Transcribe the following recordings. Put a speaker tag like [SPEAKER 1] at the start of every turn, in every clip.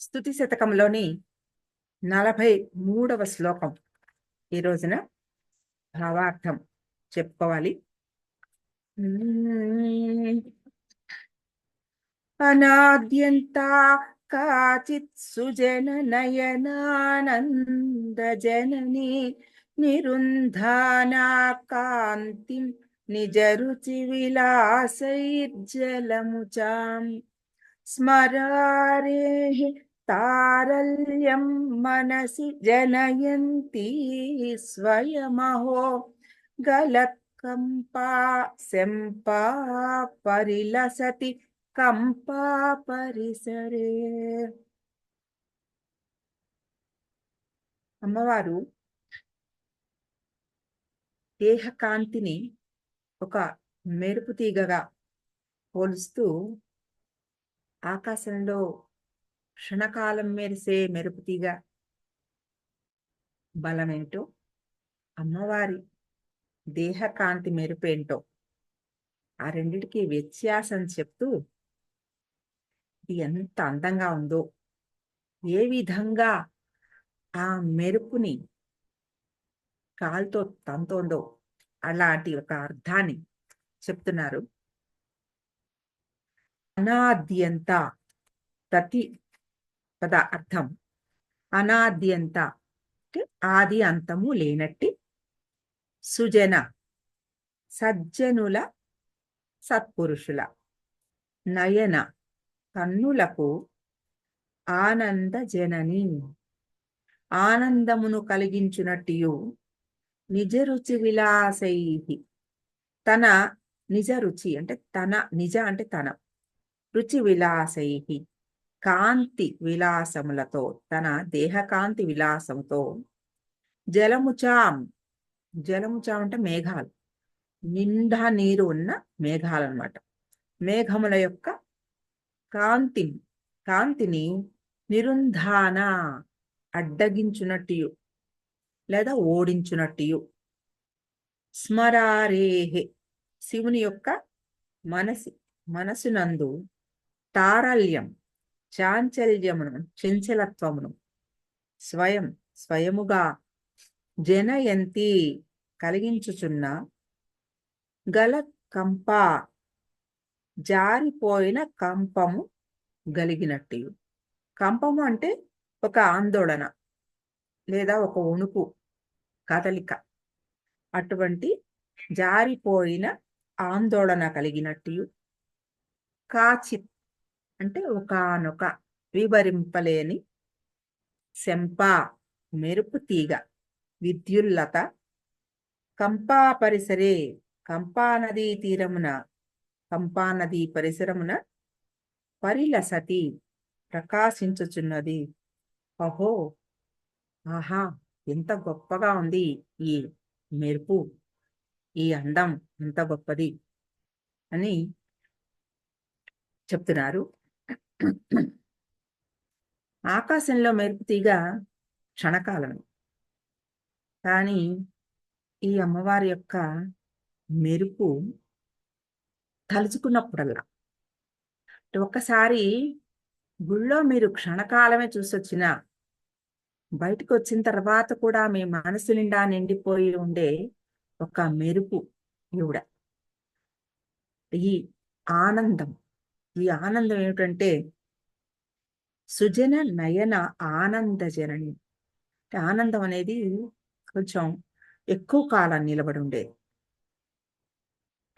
[SPEAKER 1] స్తుతి శతకంలోని 43వ శ్లోకం ఈ రోజున భావార్థం చెప్పుకోవాలి. అనాద్యంతా కాచిత్ సుజన నయనానంద జనని నిరుంధానా కాంతిం నిజ రుచి విలాసైర్జలముచాం స్మరారేః తారల్యం మనసి జనయంతి స్వయమహో గలత్కంపా శంపా పరిలసతి కంపా పరిసరే. అమ్మవారు దేహకాంతిని ఒక మెరుపు తీగగా పోలుస్తూ ఆకాశంలో క్షణకాలం మెరిసే మెరుపు తీగ బలమేంటో, అమ్మవారి దేహకాంతి మెరుపేంటో ఆ రెండిటికి వ్యత్యాసం చెప్తూ ఇది ఎంత అందంగా ఉందో, ఏ విధంగా ఆ మెరుపుని కాలుతో తంతోందో అలాంటి ఒక అర్థాన్ని చెప్తున్నారు. అనాద్యంత ప్రతి పద అర్థం అనాద్యంత అంటే ఆది అంతము లేనట్టి, సుజన సజ్జనుల సత్పురుషుల, నయన కన్నులకు, ఆనంద జనని ఆనందమును కలిగించునట్టియు, నిజ రుచి విలాసై తన నిజ రుచి అంటే తన నిజ అంటే తన రుచి విలాసై కాంతి విలాసములతో తన దేహకాంతి విలాసముతో జలముచాం జలముచాం అంటే మేఘాలు, నిండా నీరు ఉన్న మేఘాలు అన్నమాట. మేఘముల యొక్క కాంతిని నిరుంధాన అడ్డగించునట్టు లేదా ఓడించునట్టు, స్మరారేహే శివుని యొక్క మనసునందు తారల్యం చాంచల్యమును చంచలత్వమును స్వయముగా జనయంతి కలిగించుచున్న, గల కంప జారిపోయిన కంపము గలిగినట్టు. కంపము అంటే ఒక ఆందోళన లేదా ఒక వణుకు కదలిక, అటువంటి జారిపోయిన ఆందోళన కలిగినట్టు, కాచిత్ అంటే ఒకానొక వివరింపలేని, శంప మెరుపు తీగ విద్యుల్లత, కంపా పరిసరే కంపానదీ తీరమున కంపానదీ పరిసరమున, పరిలసతి ప్రకాశించుచున్నది. అహో ఆహా ఎంత గొప్పగా ఉంది ఈ మెరుపు, ఈ అందం ఎంత గొప్పది అని చెప్తున్నారు. ఆకాశంలో మెరుపు తీగ క్షణకాలం, కానీ ఈ అమ్మవారి యొక్క మెరుపు తలుచుకున్నప్పుడల్లా ఒక్కసారి గుళ్ళో మీరు క్షణకాలమే చూసొచ్చిన బయటకు వచ్చిన తర్వాత కూడా మీ మనసు నిండా నిండిపోయి ఉండే ఒక మెరుపు ఈవిడ. ఈ ఆనందం ఏమిటంటే సుజన నయన ఆనంద జనని. ఆనందం అనేది కొంచెం ఎక్కువ కాలం నిలబడి ఉండేది,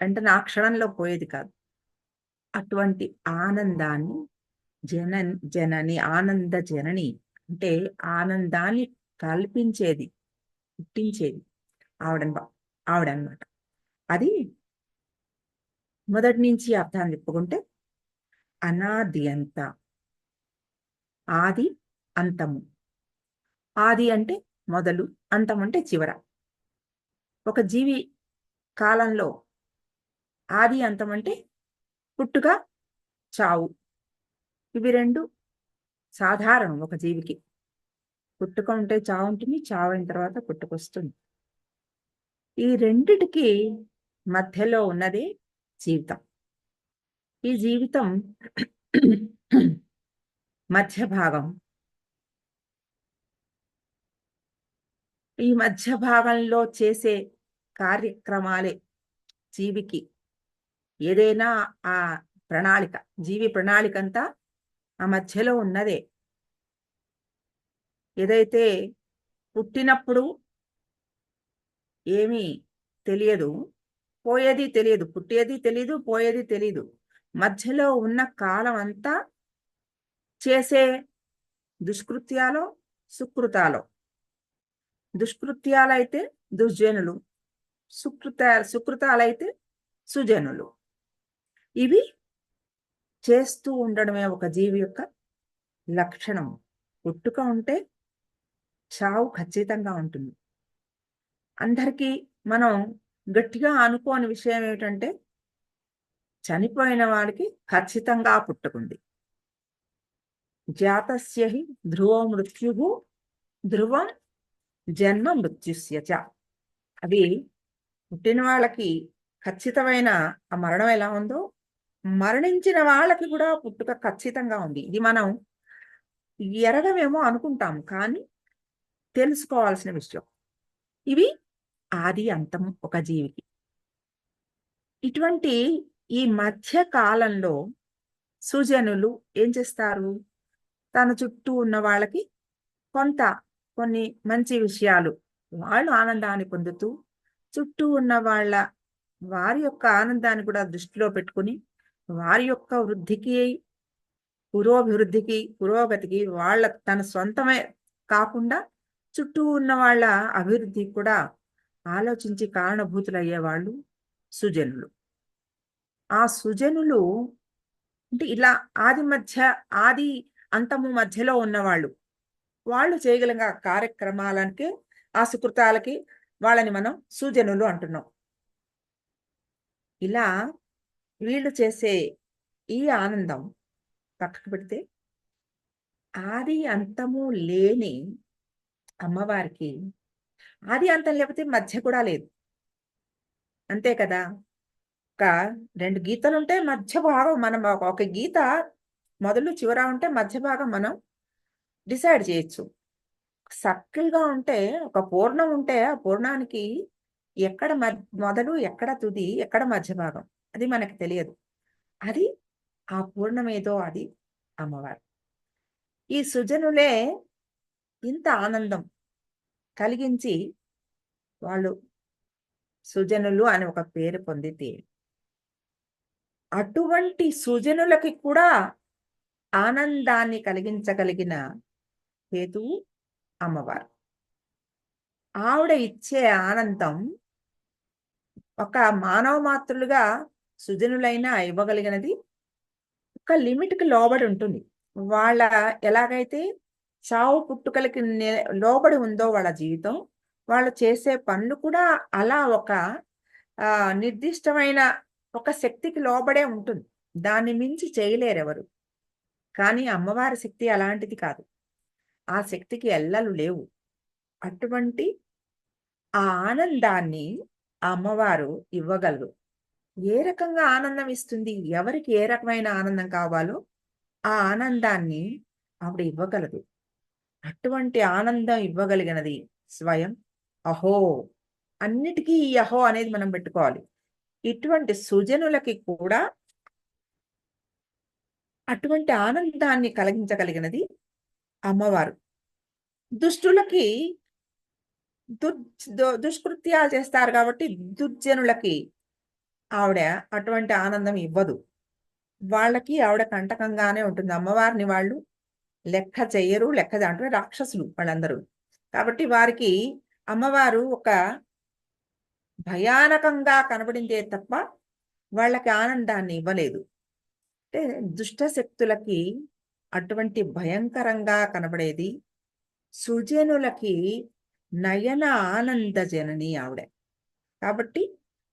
[SPEAKER 1] అంటే నా క్షణంలో పోయేది కాదు. అటువంటి ఆనందాన్ని జనని ఆనంద జనని అంటే ఆనందాన్ని కల్పించేది, పుట్టించేది ఆవిడనమాట. అది మొదటి నుంచి అర్థాన్ని చెప్పుకుంటే అనాద్యంత ఆది అంతము. ఆది అంటే మొదలు, అంతం అంటే చివర. ఒక జీవి కాలంలో ఆది అంతం అంటే పుట్టుక చావు, ఇవి రెండు సాధారణం. ఒక జీవికి పుట్టుక ఉంటే చావు ఉంటుంది, చావు అయిన తర్వాత పుట్టుక వస్తుంది. ఈ రెండిటికి మధ్యలో ఉన్నదే జీవితం. ఈ జీవితం మధ్య భాగం. ఈ మధ్య భాగంలో చేసే కార్యక్రమాలే జీవికి ఏదైనా ఆ ప్రణాళిక, జీవి ప్రణాళిక అంతా ఆ మధ్యలో ఉన్నదే. ఏదైతే పుట్టినప్పుడు ఏమీ తెలియదు, పోయేది తెలియదు, పుట్టేది తెలీదు, పోయేది తెలీదు. మధ్యలో ఉన్న కాలం అంతా చేసే దుష్కృత్యాలో, సుకృతాలో. దుష్కృత్యాలైతే దుర్జనులు, సుకృతాలైతే సుజనులు. ఇవి చేస్తూ ఉండడమే ఒక జీవి యొక్క లక్షణం. పుట్టుక ఉంటే చావు ఖచ్చితంగా ఉంటుంది. అందరికీ మనం గట్టిగా అనుకోని విషయం ఏమిటంటే, చనిపోయిన వాడికి ఖచ్చితంగా పుట్టుకుంది. జాతస్య హి ధ్రువో మృత్యు ధ్రువం జన్మ మృత్యుస్య చ. అవి పుట్టిన వాళ్ళకి ఖచ్చితమైన ఆ మరణం ఎలా ఉందో, మరణించిన వాళ్ళకి కూడా పుట్టుక ఖచ్చితంగా ఉంది. ఇది మనం ఎరగమేమో అనుకుంటాం, కానీ తెలుసుకోవాల్సిన విషయం. ఇవి ఆది అంతం ఒక జీవికి. ఇటువంటి ఈ మధ్య కాలంలో సుజనులు ఏం చేస్తారు? తన చుట్టూ ఉన్న వాళ్ళకి కొన్ని మంచి విషయాలు, వాళ్ళు ఆనందాన్ని పొందుతూ, చుట్టూ ఉన్న వారి యొక్క ఆనందాన్ని కూడా దృష్టిలో పెట్టుకుని, వారి యొక్క వృద్ధికి, పురోగతికి తన సొంతమే కాకుండా చుట్టూ ఉన్న వాళ్ళ అభివృద్ధికి కూడా ఆలోచించి కారణభూతులయ్యేవాళ్ళు సుజనులు. ఆ సుజనులు అంటే ఇలా ఆది అంతము మధ్యలో ఉన్నవాళ్ళు. వాళ్ళు చేయగలిగిన కార్యక్రమాలకి, ఆ సుకృతాలకి వాళ్ళని మనం సుజనులు అంటున్నాం. ఇలా వీళ్ళు చేసే ఈ ఆనందం పక్కకు పెడితే, ఆది అంతము లేని అమ్మవారికి ఆది అంతం లేకపోతే మధ్య కూడా లేదు. అంతే కదా! ఒక 2 గీతలుంటే మధ్య భాగం మనం ఒక గీత మొదలు చివర ఉంటే మధ్య భాగం మనం డిసైడ్ చేయొచ్చు. సర్కిల్‌గా ఉంటే, ఒక పూర్ణం ఉంటే ఆ పూర్ణానికి ఎక్కడ మొదలు, ఎక్కడ తుది, ఎక్కడ మధ్య భాగం అది మనకు తెలియదు. అది ఆ పూర్ణమేదో అది అమ్మవారు. ఈ సుజనులే ఇంత ఆనందం కలిగించి వాళ్ళు సుజనులు అని ఒక పేరు పొందితే, అటువంటి సుజనులకి కూడా ఆనందాన్ని కలిగించగలిగిన హేతువు అమ్మవారు. ఆవిడ ఇచ్చే ఆనందం ఒక మానవ మాత్రులుగా సుజనులైనా ఇవ్వగలిగినది ఒక లిమిట్‌కి లోబడి ఉంటుంది. వాళ్ళ ఎలాగైతే చావు పుట్టుకలకి లోబడి ఉందో వాళ్ళ జీవితం, వాళ్ళు చేసే పనులు కూడా అలా ఒక నిర్దిష్టమైన ఒక శక్తికి లోబడే ఉంటుంది. దాన్ని మించి చేయలేరెవరు. కానీ అమ్మవారి శక్తి అలాంటిది కాదు. ఆ శక్తికి ఎల్లలు లేవు. అటువంటి ఆ ఆనందాన్ని ఆ అమ్మవారు ఇవ్వగలరు. ఏ రకంగా ఆనందం ఇస్తుంది? ఎవరికి ఏ రకమైన ఆనందం కావాలో ఆ ఆనందాన్ని ఆవిడ ఇవ్వగలదు. అటువంటి ఆనందం ఇవ్వగలిగినది స్వయం అహో. అన్నిటికీ ఈ అహో అనేది మనం పెట్టుకోవాలి. ఇటువంటి సుజనులకి కూడా అటువంటి ఆనందాన్ని కలిగించగలిగినది అమ్మవారు. దుష్టులకి దుష్కృత్యాలు చేస్తారు కాబట్టి దుర్జనులకి ఆవిడ అటువంటి ఆనందం ఇవ్వదు. వాళ్ళకి ఆవిడ కంటకంగానే ఉంటుంది. అమ్మవారిని వాళ్ళు లెక్క చెయ్యరు. అంటే రాక్షసులు వాళ్ళందరూ. కాబట్టి వారికి అమ్మవారు ఒక భయానకంగా కనబడిందే తప్ప వాళ్ళకి ఆనందాన్ని ఇవ్వలేదు. అంటే దుష్ట శక్తులకి అటువంటి భయంకరంగా కనబడేది, సుజనులకి నయన ఆనంద జనని ఆవిడ. కాబట్టి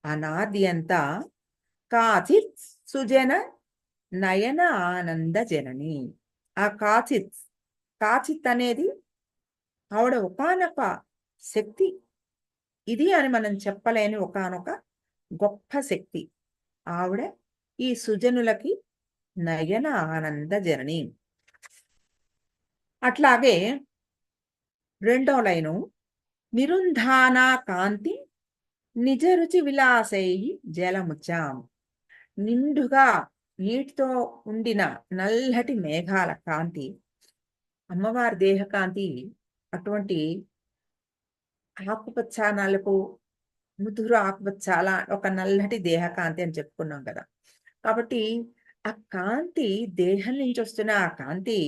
[SPEAKER 1] అనాది అంతా కాచిత్ సుజన నయన ఆనంద జనని. ఆ కాచిత్ అనేది ఆవిడ ఒకానొక శక్తి. ఇది అని మనం చెప్పలేని ఒకానొక గొప్ప శక్తి. ఆవిడ ఈ సుజనులకి నయన ఆనంద జనని. అట్లాగే రెండో లైను నిరుంధాన కాంతి నిజ రుచి విలాసై జలముచాం. నిండుగా నీటితో ఉండిన నల్లటి మేఘాల కాంతి, అమ్మవారి దేహ కాంతి అటువంటి ఆకుపచ్చ, నలుపు, ముదురు ఆకుపచ్చ అలా ఒక నల్లటి దేహ కాంతి అని చెప్పుకున్నాం కదా! కాబట్టి ఆ కాంతి, దేహం నుంచి వస్తున్న ఆ కాంతి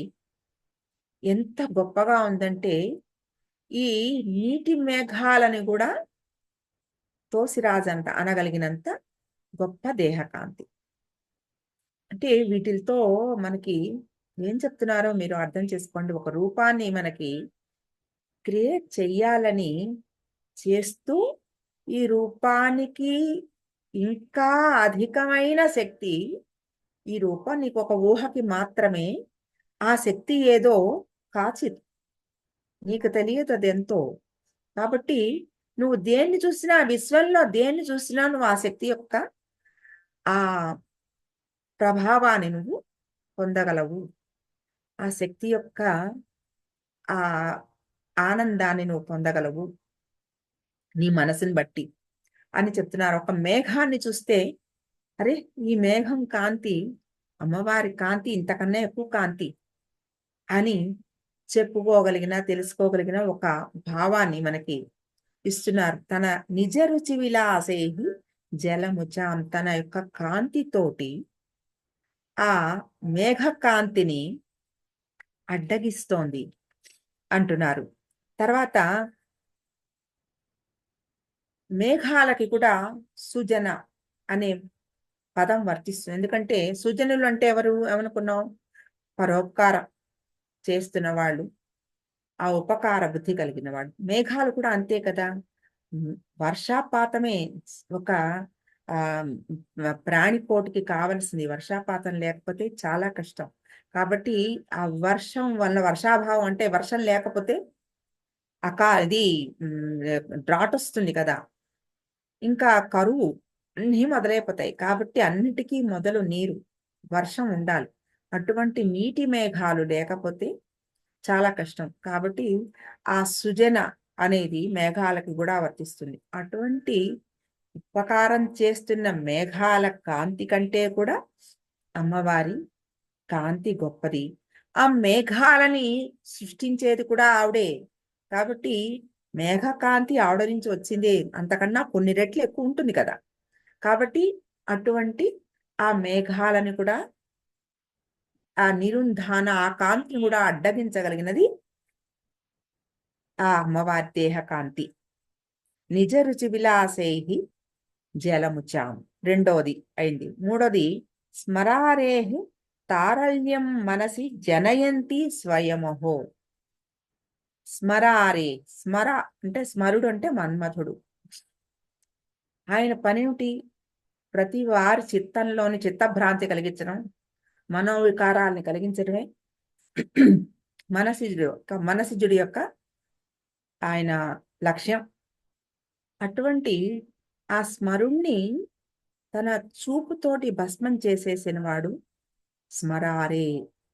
[SPEAKER 1] ఎంత గొప్పగా ఉందంటే, ఈ నీటి మేఘాలని గూడా తోసిరాజంట అనగలిగినంత గొప్ప దేహకాంతి. అంటే వీటిలతో మనకి ఏం చెప్తున్నారో మీరు అర్థం చేసుకోండి. ఒక రూపాన్ని మనకి క్రియేట్ చెయ్యాలని చేస్తూ, ఈ రూపానికి ఇంకా అధికమైన శక్తి, ఈ రూపం నీకొక ఊహకి మాత్రమే, ఆ శక్తి ఏదో కాచిది. నీకు తెలియదు అదెంతో. కాబట్టి నువ్వు దేన్ని చూసినా, విశ్వంలో దేన్ని చూసినా నువ్వు ఆ శక్తి యొక్క ఆ ప్రభావాన్ని నువ్వు పొందగలవు. ఆ శక్తి యొక్క ఆ ఆనందాన్ని నువ్వు పొందగలవు. నీ మనసుని బట్టి అని చెప్తున్నారు. ఒక మేఘాన్ని చూస్తే, అరే! ఈ మేఘం కాంతి, అమ్మవారి కాంతి ఇంతకన్నా ఎక్కువ కాంతి అని చెప్పుకోగలిగిన, తెలుసుకోగలిగిన ఒక భావాన్ని మనకి ఇస్తున్నారు. తన నిజ రుచి విలాసేహి జలముచాం, తన యొక్క కాంతితోటి ఆ మేఘ కాంతిని అడ్డగిస్తోంది అంటున్నారు. తర్వాత మేఘాలకి కూడా సుజన అనే పదం వర్తిస్తుంది. ఎందుకంటే సుజనులు అంటే ఎవరు ఏమనుకున్నాం? పరోపకారం చేస్తున్న వాళ్ళు, ఆ ఉపకార బుద్ధి కలిగిన వాళ్ళు. మేఘాలు కూడా అంతే కదా! హ్మ్. వర్షాపాతమే ఒక ప్రాణికోటికి కావాల్సింది. వర్షాపాతం లేకపోతే చాలా కష్టం. కాబట్టి ఆ వర్షం వల్ల, వర్షాభావం అంటే వర్షం లేకపోతే ఇది డ్రాట్ వస్తుంది కదా! ఇంకా కరువు అన్నీ మొదలైపోతాయి. కాబట్టి అన్నిటికీ మొదలు నీరు, వర్షం ఉండాలి. అటువంటి నీటి మేఘాలు లేకపోతే చాలా కష్టం. కాబట్టి ఆ సృజన అనేది మేఘాలకి గూడా వర్తిస్తుంది. అటువంటి ఉపకారం చేస్తున్న మేఘాల కాంతి కంటే కూడా అమ్మవారి కాంతి గొప్పది. ఆ మేఘాలని సృష్టించేది కూడా ఆవిడే. కాబట్టి మేఘ కాంతి ఆవిడ నుంచి వచ్చిందే. అంతకన్నా కొన్ని రెట్లు ఎక్కువుంటుంది కదా! కాబట్టి అటువంటి ఆ మేఘాలను కూడా, ఆ నిరుంధాన ఆ కాంతిని గూడా అడ్డగించగలిగినది ఆ అమ్మవారి దేహ కాంతి. నిజ రుచి విలాసైః జలముచాం. రెండోది అయింది. మూడోది స్మరారేః తారల్యం మనసి జనయంతి స్వయమహో. స్మరారే, స్మర అంటే స్మరుడు అంటే మన్మథుడు. ఆయన పనేమిటి? ప్రతి వారి చిత్తంలోని చిత్తభ్రాంతి కలిగించడం, మనోవికారాల్ని కలిగించడమే మనసిజుడి యొక్క ఆయన లక్ష్యం. అటువంటి ఆ స్మరుణ్ణి తన చూపుతోటి భస్మం చేసేసిన వాడు స్మరారే.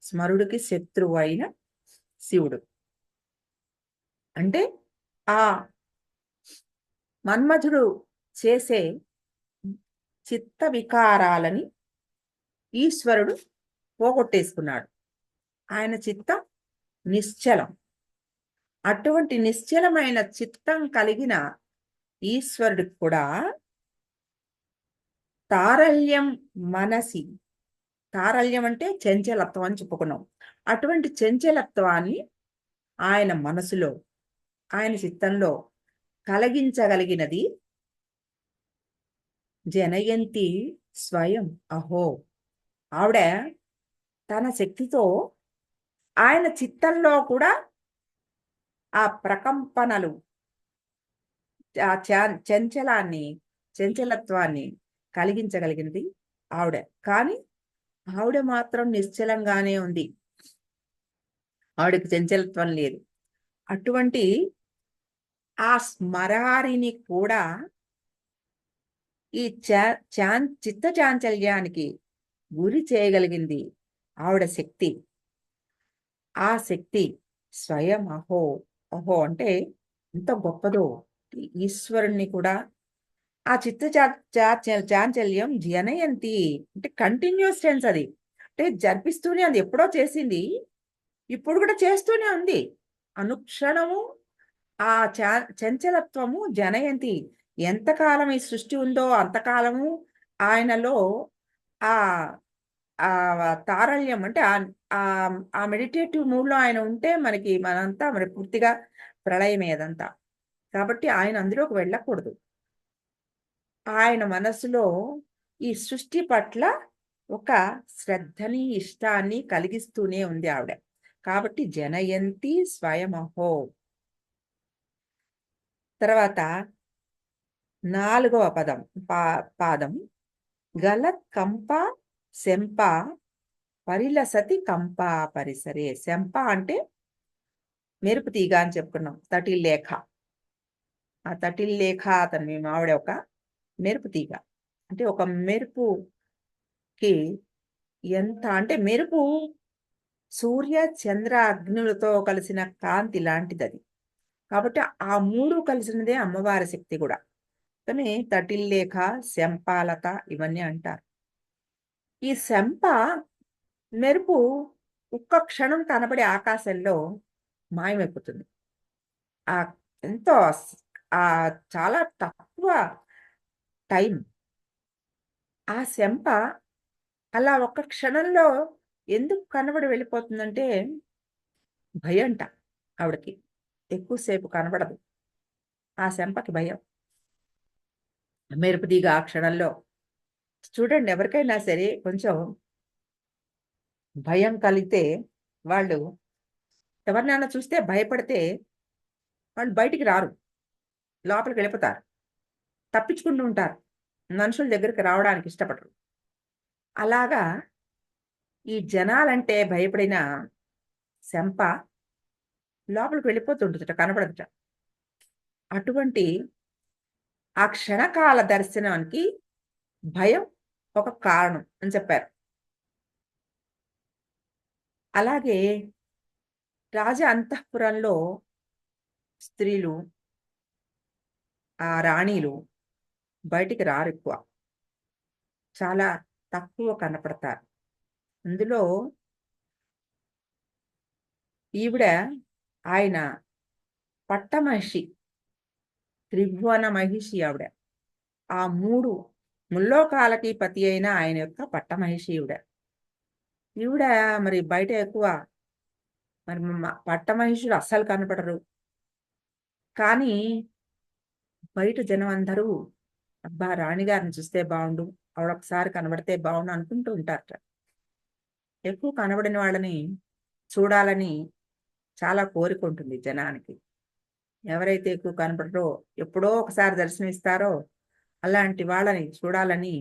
[SPEAKER 1] స్మరుడికి శత్రువైన శివుడు. అంటే ఆ మన్మథుడు చేసే చిత్త వికారాలని ఈశ్వరుడు పోగొట్టేసుకున్నాడు. ఆయన చిత్తం నిశ్చలం. అటువంటి నిశ్చలమైన చిత్తం కలిగిన ఈశ్వరుడికి కూడా తారల్యం మనసి, తారల్యం అంటే చంచలత్వం అని చెప్పుకున్నాం. అటువంటి చంచలత్వాన్ని ఆయన మనసులో, ఆయన చిత్తంలో కలిగించగలిగినది జనయంతి స్వయం అహో. ఆవిడ తన శక్తితో ఆయన చిత్తంలో కూడా ఆ ప్రకంపనలు, ఆ చంచలాన్ని, చంచలత్వాన్ని కలిగించగలిగినది ఆవిడ. కానీ ఆవిడ మాత్రం నిశ్చలంగానే ఉంది. ఆవిడకి చంచలత్వం లేదు. అటువంటి ఆ స్మరారిని కూడా ఈ చిత్త చాంచల్యానికి గురి చేయగలిగింది ఆవిడ శక్తి. ఆ శక్తి స్వయం అహో. అహో అంటే ఎంత గొప్పదో. ఈశ్వరుణ్ణి కూడా ఆ చిత్త చాంచల్యం జనయంతి అంటే కంటిన్యూస్ టెన్స్ అది. అంటే జరిపిస్తూనే ఉంది. ఎప్పుడో చేసింది. ఇప్పుడు కూడా చేస్తూనే ఉంది. అనుక్షణము ఆ చా చంచలత్వము జనయంతి. ఎంతకాలం ఈ సృష్టి ఉందో అంతకాలము ఆయనలో ఆ తారల్యం అంటే ఆ మెడిటేటివ్ మూడ్‌లో ఆయన ఉంటే మనంతా మరి పూర్తిగా ప్రళయమే అదంతా. కాబట్టి ఆయన అందులోకి వెళ్ళకూడదు. ఆయన మనసులో ఈ సృష్టి పట్ల ఒక శ్రద్ధని, ఇష్టాన్ని కలిగిస్తూనే ఉంది ఆవిడ. కాబట్టి జనయంతి స్వయమహో. తర్వాత నాలుగవ పదం పా పాదం గలత్కంప శంప పరిలసతి కంపా పరిసరే. శంప అంటే మెరుపు తీగ అని చెప్పుకున్నాం. తటిల్లేఖ. ఆ తటిల్లేఖ ఆవిడ ఒక మెరుపు తీగ. అంటే ఒక మెరుపుకి ఎంత అంటే మెరుపు సూర్య, చంద్ర, అగ్నులతో కలిసిన కాంతి లాంటిదది. కాబట్టి ఆ 3 కలిసినదే అమ్మవారి శక్తి గూడా. కానీ తటిల్లేఖ, శంపాలత ఇవన్నీ అంటారు. ఈ శంప మెరుపు ఒక్క క్షణం కనబడి ఆకాశంలో మాయమైపోతుంది. ఆహ్, ఎంతో చాలా తక్కువ టైం. ఆ శంప అలా ఒక్క క్షణంలో ఎందుకు కనబడి వెళ్ళిపోతుందంటే భయంట ఆవిడకి. ఎక్కువ సేపు కనబడదు. ఆ శంపకి భయం. మెరుపుతీగ ఆ క్షణంలో చూడండి ఎవరికైనా సరే కొంచెం భయం కలిగితే వాళ్ళు ఎవరినైనా చూస్తే భయపడితే వాళ్ళు బయటికి రారు. లోపలికెళ్ళిపోతారు. తప్పించుకుంటూ ఉంటారు. మనుషుల దగ్గరికి రావడానికి ఇష్టపడరు. అలాగా ఈ జనాలంటే భయపడిన శంప లోపలికి వెళ్ళిపోతుంటదట. కనపడదట. అటువంటి ఆ క్షణకాల దర్శనానికి భయం ఒక కారణం అని చెప్పారు. అలాగే రాజ అంతఃపురంలో స్త్రీలు, ఆ రాణీలు బయటికి రారెక్కువ. చాలా తక్కువ కనపడతారు. అందులో ఈవిడ ఆయన పట్టమహిషి, త్రిభువన మహిషి ఆవిడ. ఆ 3 ముల్లోకాలకి పతి అయిన ఆయన యొక్క పట్టమహిషి ఈవిడ. ఈవిడ మరి బయట ఎక్కువ మరి పట్టమహిషులు అస్సలు కనపడరు. కానీ బయట జనం అందరూ అబ్బా! రాణిగారిని చూస్తే బావుండు. ఆవిడొకసారి కనబడితే బావుండు అనుకుంటూ ఉంటారట. ఎక్కువ కనబడిన వాళ్ళని చూడాలని చాలా కోరికుంటుంది జనానికి. ఎవరైతే ఎక్కువ కనపడరో, ఎప్పుడో ఒకసారి దర్శనమిస్తారో, అలాంటి వాళ్ళని చూడాలని,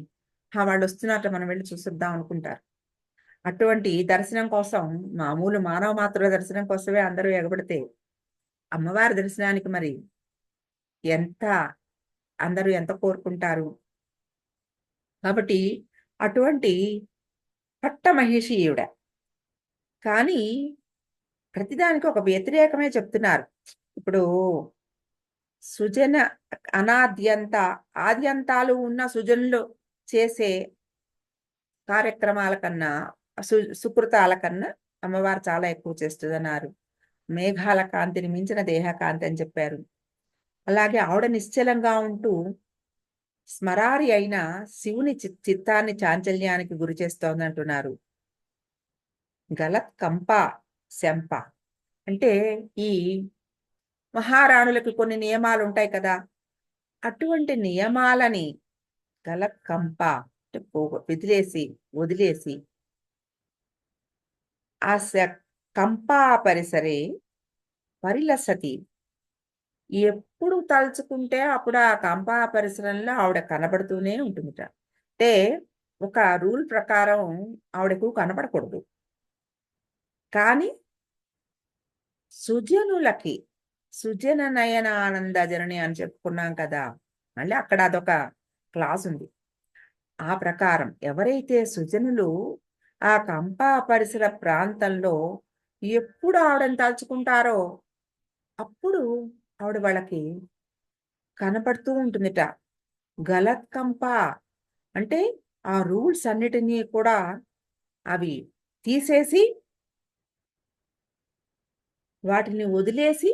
[SPEAKER 1] వాళ్ళొస్తున్నారట మనం వెళ్లి చూసొద్దాం అనుకుంటారు. అటువంటి దర్శనం కోసం మామూలు మానవ మాత్రుల దర్శనం కోసమే అందరూ ఎగబడితే, అమ్మవారి దర్శనానికి మరి ఎంత అందరూ ఎంత కోరుకుంటారు. కాబట్టి అటువంటి పట్టమహిషి ఈవిడ. కానీ ప్రతిదానికి ఒక వ్యతిరేకమే చెప్తున్నారు. ఇప్పుడు సుజన అనాద్యంత ఆద్యంతాలు ఉన్న సుజనులు చేసే కార్యక్రమాల కన్నా, సుకృతాల కన్నా అమ్మవారు చాలా ఎక్కువ చేస్తదన్నారు. మేఘాల కాంతిని మించిన దేహ కాంతి అని చెప్పారు. అలాగే ఆవిడ నిశ్చలంగా ఉంటూ స్మరారి అయిన శివుని చిత్తాన్ని చాంచల్యానికి గురి చేస్తోందంటున్నారు. గలత్ కంప శంప అంటే ఈ మహారాణులకి కొన్ని నియమాలుంటాయి కదా! అటువంటి నియమాలని గలత్ కంప అంటే వదిలేసి ఆ కంపా పరిసరే పరిలసతి ఎప్పుడు తలుచుకుంటే అప్పుడు ఆ కంపా పరిసరంలో ఆవిడ కనబడుతూనే ఉంటుందిట. అంటే ఒక రూల్ ప్రకారం ఆవిడకు కనపడకూడదు. కానీ సుజనులకి సుజన నయనానంద జనని అని చెప్పుకున్నాం కదా! మళ్ళీ అక్కడ అదొక క్లాజ్ ఉంది. ఆ ప్రకారం ఎవరైతే సుజనులు ఆ కంపా పరిసర ప్రాంతంలో ఎప్పుడు ఆవిడని తలుచుకుంటారో అప్పుడు ఆవిడ వాళ్ళకి కనపడుతూ ఉంటుందిట. గలత్కంప అంటే ఆ రూల్స్ అన్నిటిని కూడా అవి తీసేసి, వాటిని వదిలేసి,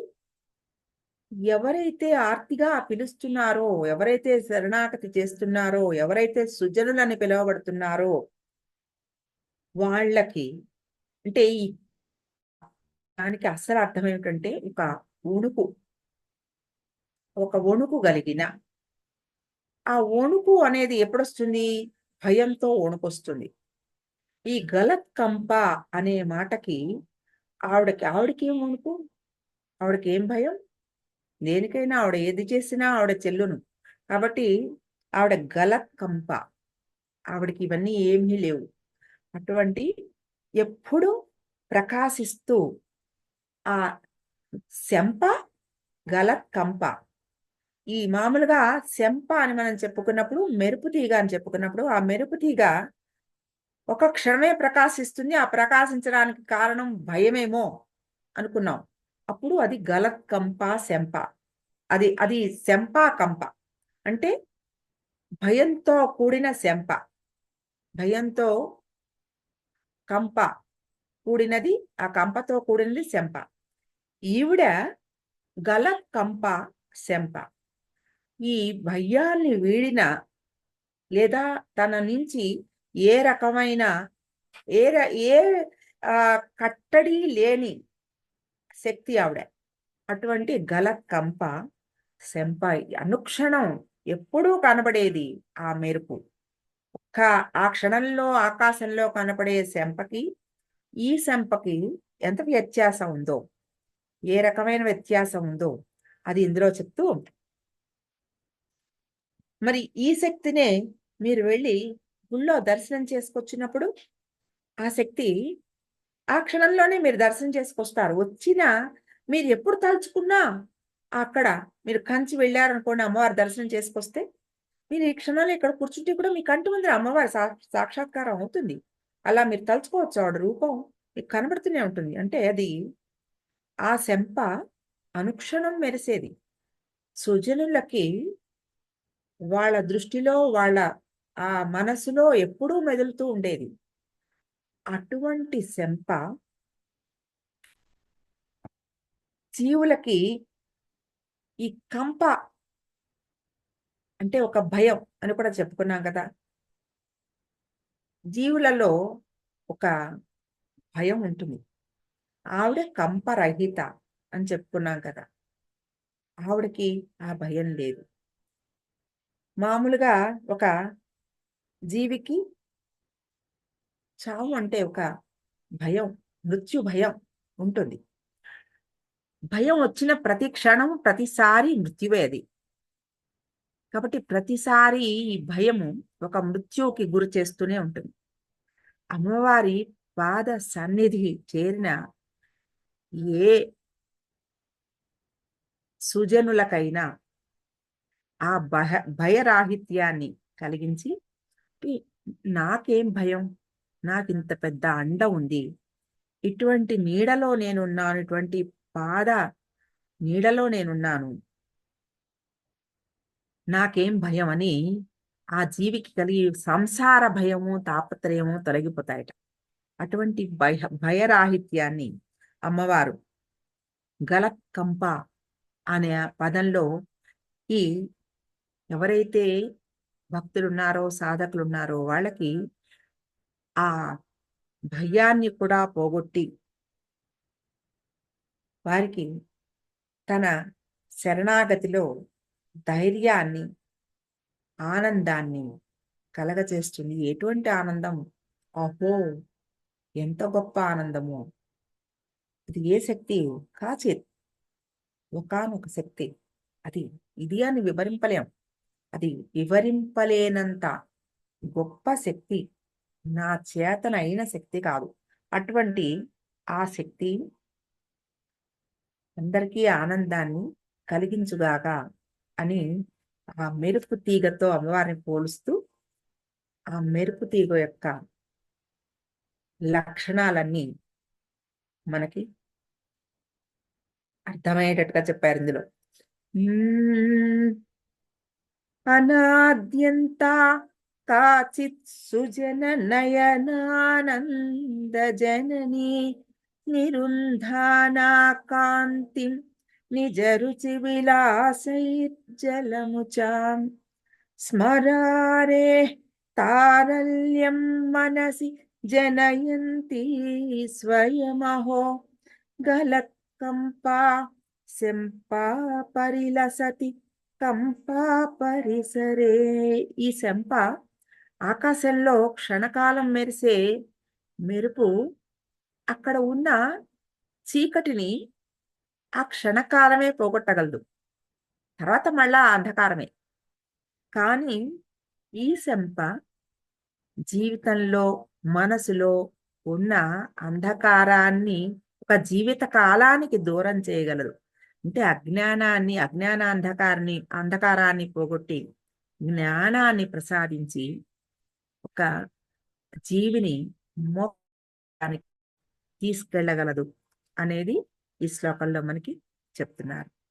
[SPEAKER 1] ఎవరైతే ఆర్తిగా పిలుస్తున్నారో, ఎవరైతే శరణాగతి చేస్తున్నారో, ఎవరైతే సుజనులని పిలువబడుతున్నారో వాళ్ళకి అంటే ఈ దానికి అస్సలు అర్థం ఏమిటంటే వణుకు, ఒక వణుకు గలిగిన. ఆ వణుకు అనేది ఎప్పుడొస్తుంది? భయంతో వణుకొస్తుంది. ఈ గలత్కంప అనే మాటకి ఆవిడకేం వణుకు? ఆవిడకేం భయం? దేనికైనా ఆవిడ ఏది చేసినా ఆవిడ చెల్లును. కాబట్టి ఆవిడ గలత్కంప. ఆవిడకి ఇవన్నీ ఏమీ లేవు. అటువంటి ఎప్పుడూ ప్రకాశిస్తూ ఆ శంప, గలత్కంప. ఈ మామూలుగా శంప అని మనం చెప్పుకున్నప్పుడు, మెరుపు తీగ అని చెప్పుకున్నప్పుడు, ఆ మెరుపు తీగ ఒక క్షణమే ప్రకాశిస్తుంది. ఆ ప్రకాశించడానికి కారణం భయమేమో అనుకున్నాం. అప్పుడు అది గలత్కంప, శంప. అది అది శంప, కంప. అంటే భయంతో కూడిన శంప. భయంతో కంప కూడినది, ఆ కంపతో కూడినది శంప. ఈవిడ గలత్కంప, శంప. ఈ భయాల్ని వీడిన లేదా తన నుంచి ఏ రకమైన ఏ ర ఏ కట్టడి లేని శక్తి ఆవిడ. అటువంటి గలత్కంప, శంప అనుక్షణం ఎప్పుడూ కనబడేది ఆ మెరుపు. ఒక్క ఆ క్షణంలో ఆకాశంలో కనపడే శంపకి, ఈ శంపకి ఎంత వ్యత్యాసం ఉందో, ఏ రకమైన వ్యత్యాసం ఉందో అది ఇందులో చెప్తూ, మరి ఈ శక్తినే మీరు వెళ్ళి గుళ్ళో దర్శనం చేసుకొచ్చినప్పుడు, ఆ శక్తి ఆ క్షణంలోనే మీరు దర్శనం చేసుకొస్తారు. వచ్చినా మీరు ఎప్పుడు తలుచుకున్నా అక్కడ మీరు కంచి వెళ్లారనుకోండి అమ్మవారి దర్శనం చేసుకొస్తే, మీరు ఈ క్షణంలో ఇక్కడ కూర్చుంటే కూడా మీ కంటి ముందర అమ్మవారి సాక్షాత్కారం అవుతుంది. అలా మీరు తలుచుకోవచ్చు. ఆవిడ రూపం మీకు కనబడుతూనే ఉంటుంది. అంటే అది ఆ శంప అనుక్షణం మెరిసేది. సుజనులకి వాళ్ళ దృష్టిలో, వాళ్ళ మనసులో ఎప్పుడూ మెదులుతూ ఉండేది. అటువంటి శంప జీవులకి ఈ కంప అంటే ఒక భయం అని కూడా చెప్పుకున్నాం కదా! జీవులలో ఒక భయం ఉంటుంది. ఆవిడ కంపరహిత అని చెప్పుకున్నాం కదా! ఆవిడకి ఆ భయం లేదు. మామూలుగా ఒక జీవికి చావు అంటే ఒక భయం, మృత్యు భయం ఉంటుంది. భయం వచ్చిన ప్రతి క్షణం, ప్రతిసారి మృత్యువే అది. కాబట్టి ప్రతిసారి ఈ భయము ఒక మృత్యువుకి గురి చేస్తూనే ఉంటుంది. అమ్మవారి పాద సన్నిధి చేరిన ఏ సుజనులకైనా ఆ భయరాహిత్యాన్ని కలిగించి, "ఈ నాకేం భయం? నాకింత పెద్ద అండ ఉంది. ఇటువంటి నీడలో నేనున్నాను. ఇటువంటి పాద నీడలో నేనున్నాను. నాకేం భయం" అని ఆ జీవికి కలిగి సంసార భయము, తాపత్రయము తొలగిపోతాయట. అటువంటి భయరాహిత్యాన్ని అమ్మవారు గలత్కంప అనే పదంలో ఈ ఎవరైతే భక్తులున్నారో, సాధకులున్నారో వాళ్ళకి ఆ భయాన్ని కూడా పోగొట్టి, వారికి తన శరణాగతిలో ధైర్యాన్ని, ఆనందాన్ని కలగచేస్తుంది. ఎటువంటి ఆనందం! అహో! ఎంత గొప్ప ఆనందమో! ఇది ఏ శక్తి? కాచేత్ ఒకానొక శక్తి. అది ఇది అని వివరింపలేం. అది వివరింపలేనంత గొప్ప శక్తి. నా చేతన అయిన శక్తి కాదు. అటువంటి ఆ శక్తి అందరికీ ఆనందాన్ని కలిగించుగాక అని ఆ మెరుపు తీగతో అమ్మవారిని పోలుస్తూ, ఆ మెరుపు తీగ యొక్క లక్షణాలన్నీ మనకి అర్థమయ్యేటట్టుగా చెప్పారు ఇందులో. హ్మ్. అనాద్యంతా కాచిత్ సుజన నయనానంద జననీ నిరుంధానా కాంతిం నిజ రుచి విలాసైర్జలముచాం స్మరారే తారల్యం మనసి జనయంతి స్వయమహో గలత్కంపా శంపా పరిలసతి కంపా పరిసరే. ఈ శంప ఆకాశంలో క్షణకాలం మెరిసే మెరుపు అక్కడ ఉన్న చీకటిని ఆ క్షణకాలమే పోగొట్టగలదు. తర్వాత మళ్ళా అంధకారమే. కానీ ఈ శంప జీవితంలో, మనసులో ఉన్న అంధకారాన్ని ఒక జీవిత కాలానికి దూరం చేయగలదు. అంటే అంధకారాన్ని పోగొట్టి జ్ఞానాన్ని ప్రసాదించి ఒక జీవిని మోక్షానికి తీసుకెళ్ళగలదు అనేది ఈ శ్లోకంలో మనకి చెప్తున్నారు.